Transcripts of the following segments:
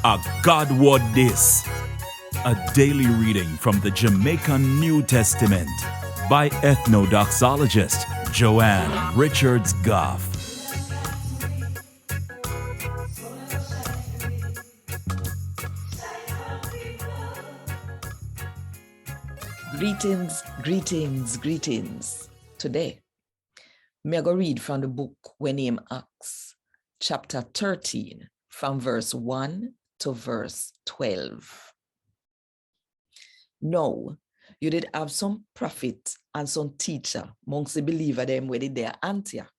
A God WOD this. A daily reading from the Jamaican New Testament by Ethnodoxologist Richards Goffe. Greetings. Today, me go read from the book we name Acts, chapter 13, from verse 1 to verse 12. Now, you did have some prophet and some teacher amongst the believer them where they there Antioch.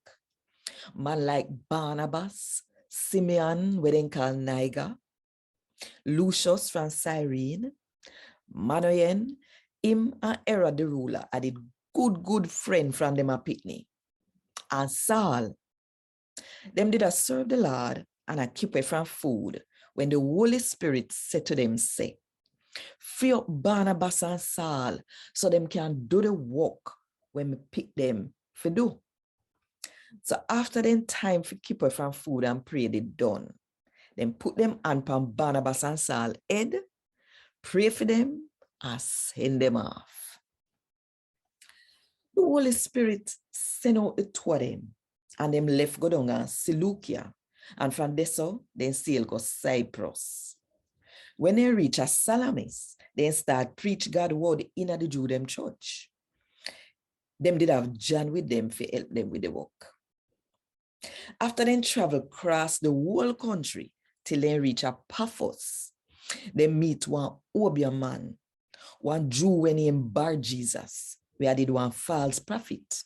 Man like Barnabas, Simeon, where they call Niger, Lucius from Cyrene, Manoyen, him and Herod the ruler are the good friend from them a Pitney. And Saul, them did a serve the Lord and a keep away from food when the Holy Spirit said to them, say, free up Barnabas and Saul so them can do the work when we pick them for do. So after them time for keep away from food and pray they done, then put them on Barnabas and Saul head, pray for them, and send them off. The Holy Spirit sent out the two of them, and them left go down to Seleucia, and from there so, then sail go Cyprus. When they reach a Salamis, they start preach God word in the Jew them church. Them did have John with them to help them with the work. After they travel across the whole country till they reach a Paphos, they meet one Obeah man, one Jew named Bar Jesus, where did one false prophet.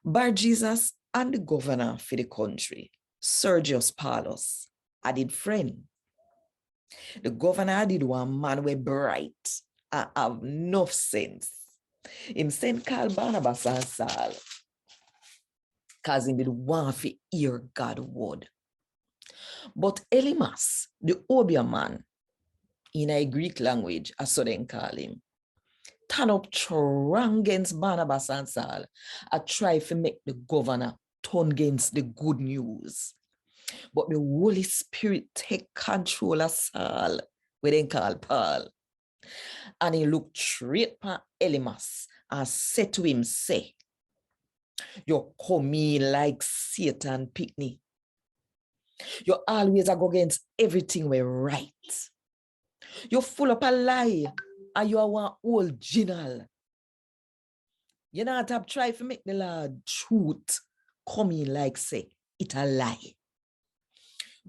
Bar Jesus and the governor for the country, Sergius Paulus, I did friend. The governor did one man way bright and have enough sense. Him sent call Barnabas and Saul, cause him did want to hear God's word. But Elymas, the Obeah man, in a Greek language, as so they call him, turn up strong against Barnabas and Saul, and try to make the governor turn against the good news. But the Holy Spirit take control of Saul, where they call Paul. And he looked straight at Elymas and said to him, say, you come in like Satan Pitney. You always go against everything we're right. You're full of a lie and you are one original. You not have tried to make the Lord truth come in like say it a lie.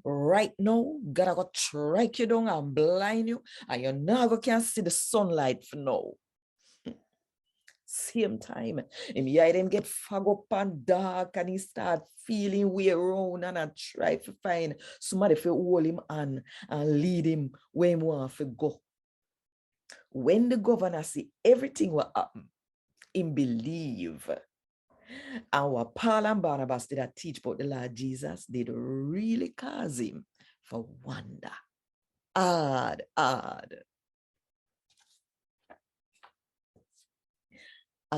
Right now, God go strike you down and blind you, and you never can see the sunlight for now. Same time, him hear them get fog up and dark, and he start feeling way around and I try to find somebody to hold him on and lead him where he want to go. When the governor see everything what happen, him believe. And what Paul and Barnabas did a teach about the Lord Jesus did really cause him for wonder. Hard. A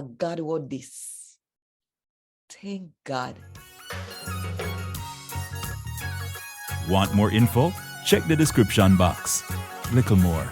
God word this. Thank God. Want more info? Check the description box. Little more.